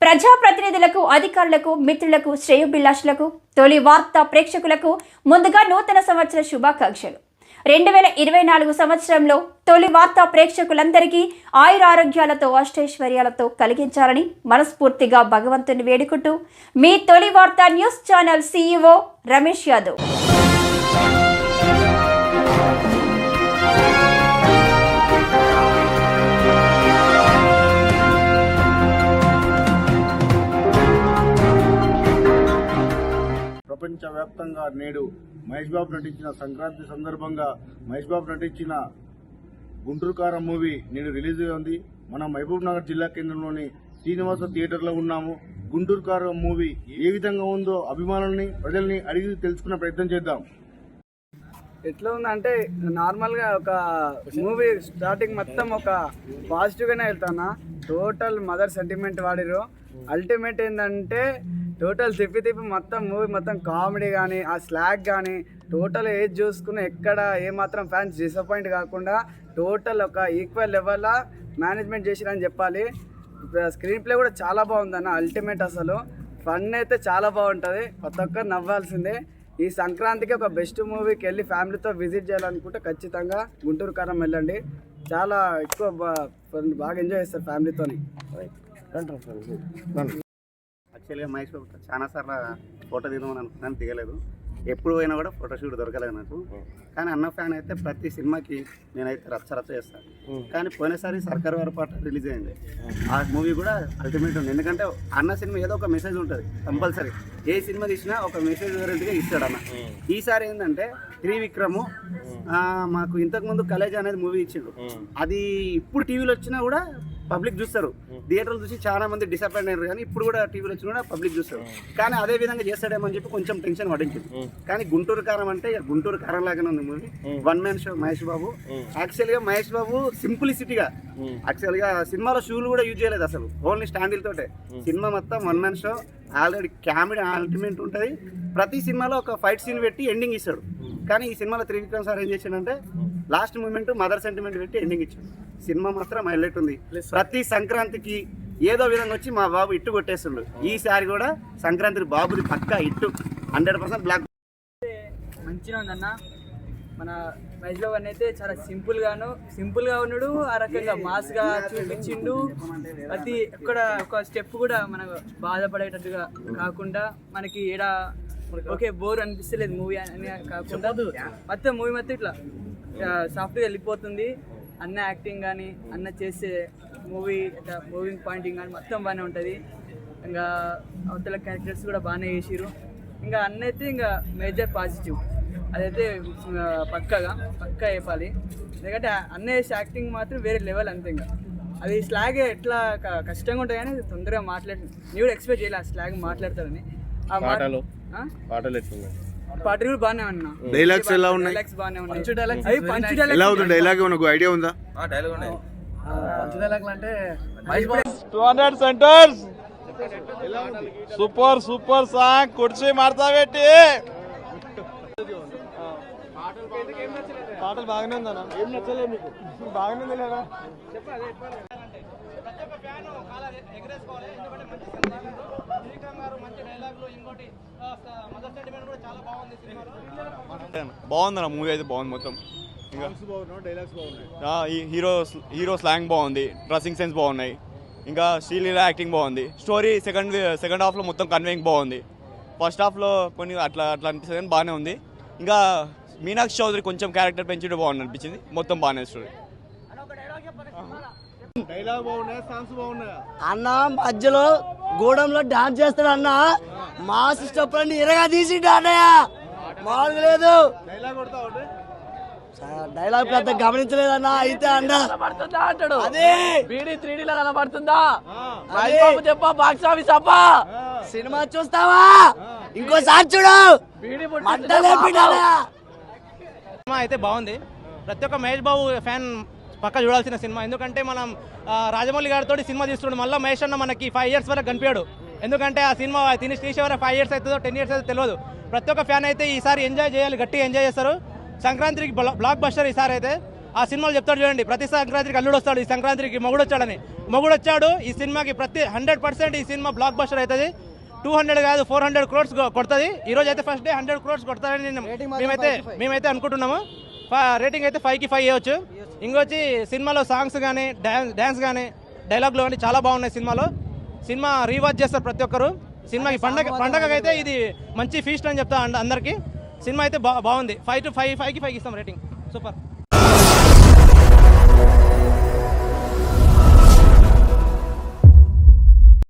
ప్రజాప్రతినిధులకు, అధికారులకు, మిత్రులకు, శ్రేయోభిలాషులకు, తొలి వార్త ప్రేక్షకులకు ముందుగా నూతన సంవత్సర శుభాకాంక్షలు. 2024 సంవత్సరంలో తొలి వార్త ప్రేక్షకులందరికీ ఆయురారోగ్యాలతో, అష్టైశ్వర్యాలతో కలిగించాలని మనస్ఫూర్తిగా భగవంతుని వేడుకుంటూ మీ తొలి వార్త news channel CEO Ramesh Yadav. ప్రపంచవ్యాప్తంగా నేడు మహేష్ బాబు నటించిన సంక్రాంతి సందర్భంగా మహేష్ బాబు నటించిన గుంటూరు కారం మూవీ నేడు రిలీజ్ ఉంది. మనం మహబూబ్ నగర్ జిల్లా కేంద్రంలోని శ్రీనివాస థియేటర్లో ఉన్నాము. గుంటూరు కారం మూవీ ఏ విధంగా ఉందో అభిమానుల్ని, ప్రజల్ని అడిగి తెలుసుకునే ప్రయత్నం చేద్దాం. ఎట్లా ఉందంటే నార్మల్గా ఒక మూవీ స్టార్టింగ్ మొత్తం ఒక పాజిటివ్గానే వెళ్తానా. టోటల్ మదర్ సెంటిమెంట్ వాడిరు. అల్టిమేట్ ఏంటంటే టోటల్ తిప్పి మొత్తం మూవీ మొత్తం కామెడీ కానీ ఆ స్లాగ్ కానీ టోటల్ ఏది చూసుకుని ఎక్కడ ఏమాత్రం ఫ్యాన్స్ డిసప్పాయింట్ కాకుండా టోటల్ ఒక ఈక్వల్ లెవెల్లో మేనేజ్మెంట్ చేసిరని చెప్పాలి. స్క్రీన్ ప్లే కూడా చాలా బాగుందన్న. అల్టిమేట్ అసలు ఫన్ అయితే చాలా బాగుంటుంది. ప్రతి ఒక్కరు నవ్వాల్సిందే. ఈ సంక్రాంతికి ఒక బెస్ట్ మూవీకి వెళ్ళి ఫ్యామిలీతో విజిట్ చేయాలనుకుంటే ఖచ్చితంగా గుంటూరు కారం వెళ్ళండి. చాలా ఎక్కువ బాగా ఎంజాయ్ చేస్తారు ఫ్యామిలీతోని. యాక్చువల్గా మహేష్ బాబు చాలా సార్లు ఫోటో దిగుదామని అనుకున్నాను, దిగలేదు. ఎప్పుడు పోయినా కూడా ఫోటోషూట్ దొరకలేదు నాకు. కానీ అన్న ఫ్యాన్ అయితే ప్రతి సినిమాకి నేనైతే రచ్చ చేస్తాను. కానీ పోయినసారి సర్కార్ వారి పాట రిలీజ్ అయింది. ఆ మూవీ కూడా అల్టిమేట్ ఉంది. ఎందుకంటే అన్న సినిమా ఏదో ఒక మెసేజ్ ఉంటుంది కంపల్సరీ. ఏ సినిమా తీసినా ఒక మెసేజ్ ఓరియంట్గా ఇస్తాడు అన్న. ఈసారి ఏంటంటే త్రివిక్రము మాకు ఇంతకుముందు కలేజా అనేది మూవీ ఇచ్చిండు. అది ఇప్పుడు టీవీలో వచ్చినా కూడా పబ్లిక్ చూస్తారు. థియేటర్లు చూసి చాలా మంది డిసప్పాయింట్ అయ్యారు. కానీ ఇప్పుడు కూడా టీవీలో వచ్చి కూడా పబ్లిక్ చూస్తారు. కానీ అదే విధంగా చేస్తాడేమో అని చెప్పి కొంచెం టెన్షన్ పడించింది. కానీ గుంటూరు కారం అంటే గుంటూరు కారం లాగానే ఉంది movie. One man show Mahesh Babu. యాక్చువల్గా మహేష్ బాబు సింప్లిసిటీగా యాక్చువల్గా సినిమాలో షూలు కూడా యూజ్ చేయలేదు అసలు. ఓన్లీ స్టాండిల్తోటే సినిమా మొత్తం one man show. Already comedy ultimate ఉంటుంది. ప్రతి సినిమాలో ఒక ఫైట్ సీన్ పెట్టి ఎండింగ్ ఇస్తాడు. కానీ ఈ సినిమాలో త్రివిక్రమ్ సార్ ఏం చేశాడంటే లాస్ట్ మూమెంట్ మదర్ సెంటిమెంట్ పెట్టి ఎండింగ్ ఇచ్చాడు. సినిమా మాత్రం హైలైట్ ఉంది. ప్రతి సంక్రాంతికి ఏదో విధంగా వచ్చి మా బాబు ఇట్టు కొట్టేస్తుండు. ఈసారి కూడా సంక్రాంతి బాబుది పక్కా ఇట్టు 100% బ్లాక్. మంచిగా ఉందన్న. మన మహేష్ బాబు అయితే చాలా సింపుల్గా ఉన్నాడు. ఆ రకంగా మాస్గా చూపించిండు. ప్రతి ఎక్కడ ఒక స్టెప్ కూడా మనకు బాధపడేటట్టుగా కాకుండా మనకి ఏడా ఓకే బోర్ అనిపిస్తలేదు మూవీ అని కాకుండా మొత్తం మూవీ మొత్తం ఇట్లా సాఫ్ట్గా వెళ్ళిపోతుంది. అన్న యాక్టింగ్ కానీ అన్న చేసే మూవింగ్ పాయింటింగ్ కానీ మొత్తం బాగానే ఉంటుంది. ఇంకా అవతల క్యారెక్టర్స్ కూడా బాగానే చేసిరు. ఇంకా అన్న అయితే ఇంకా మేజర్ పాజిటివ్. అదైతే పక్కా చెప్పాలి. ఎందుకంటే అన్న చేసే యాక్టింగ్ మాత్రం వేరే లెవెల్ అంతే. ఇంకా అది స్లాగ్ ఎట్లా కష్టంగా ఉంటుంది కానీ తొందరగా నీ కూడా ఎక్స్పెక్ట్ చేయాలి ఆ స్లాగ్ మాట్లాడతారని. ఆ పాటలు కూడా బాగానే ఉన్నా. డైలాగ్స్ ఎలా ఉన్నాయి? డైలాగ్స్ బాగానే ఉన్నాయి. ఎలా ఉంది డైలాగ్? నాకు ఐడియా ఉందా? పంచు డైలాగ్ అంటే 200 సెంటర్స్ సూపర్ సాంగ్ కుర్చీ మార్తా పెట్టి పాటలు బాగానే ఉందన్నా. ఏం నచ్చలేదు మీకు? బాగానే ఉంది లేదా? బాగుందన్న మూవీ అయితే బాగుంది మొత్తం. ఇంకా హీరో స్లాంగ్ బాగుంది, డ్రెస్సింగ్ సెన్స్ బాగున్నాయి, ఇంకా శ్రీలీల యాక్టింగ్ బాగుంది. స్టోరీ సెకండ్ హాఫ్లో మొత్తం కన్వేయింగ్ బాగుంది. ఫస్ట్ హాఫ్లో కొన్ని అట్లా అనిపిస్తుంది కానీ బాగానే ఉంది. ఇంకా మీనాక్షి చౌదరి కొంచెం క్యారెక్టర్ పెంచడం బాగుంది అనిపించింది. మొత్తం బాగానే స్టోరీ. అన్న మధ్యలో గూడెంలో డాన్స్ చేస్తాడు అన్న. మాస్ స్టెప్ అన్ని ఇరగా తీసిండు అన్నయ్య. మామూలుగా లేదు. డైలాగ్ పెద్ద గమనించలేదన్న. అయితే అన్న అంటాడు అదే బీడీ 3Dలో కనబడుతుందా? చెప్పా బాక్స్ ఆఫీస్ అప్పా సినిమా చూస్తావా? ఇంకోసారి చూడు. సినిమా అయితే బాగుంది. ప్రతి ఒక్క మహేష్ బాబు ఫ్యాన్ పక్క చూడాల్సిన సినిమా. ఎందుకంటే మనం రాజమౌళి గారితో సినిమా తీస్తున్నాడు. మళ్ళీ మహేష్ అన్న మనకి 5 years వరకు కనిపించాడు. ఎందుకంటే ఆ సినిమా తీసేవారు 5 years అవుతుందో 10 years అవుతుందో తెలియదు. ప్రతి ఒక్క ఫ్యాన్ అయితే ఈసారి ఎంజాయ్ చేయాలి, గట్టిగా ఎంజాయ్ చేస్తారు. సంక్రాంతికి బ్లాక్ బస్టర్ ఈసారి అయితే ఆ సినిమాలు చెప్తాడు చూడండి, ప్రతి సంక్రాంతికి అల్లుడు వస్తాడు, ఈ సంక్రాంతికి మొగుడు వచ్చాడని. మొగుడు వచ్చాడు ఈ సినిమాకి 100% ఈ సినిమా బ్లాక్ బస్టర్ అవుతుంది. 200 కాదు 400 crores కొడుతుంది. ఈ రోజు అయితే ఫస్ట్ డే 100 crores కొడతారని మేమైతే అనుకుంటున్నాము. రేటింగ్ అయితే 5కి 5 ఇవ్వచ్చు. ఇంకొచ్చి సినిమాలో సాంగ్స్ కానీ డ్యాన్స్ కానీ డైలాగ్లు కానీ చాలా బాగున్నాయి సినిమాలో. సినిమా రీవాచ్ చేస్తారు ప్రతి ఒక్కరు. సినిమాకి పండగకి అయితే ఇది మంచి ఫీస్ట్ అని చెప్తా అందరికీ. సినిమా అయితే బాగుంది. 5కి 5 ఇస్తాం రేటింగ్. సూపర్.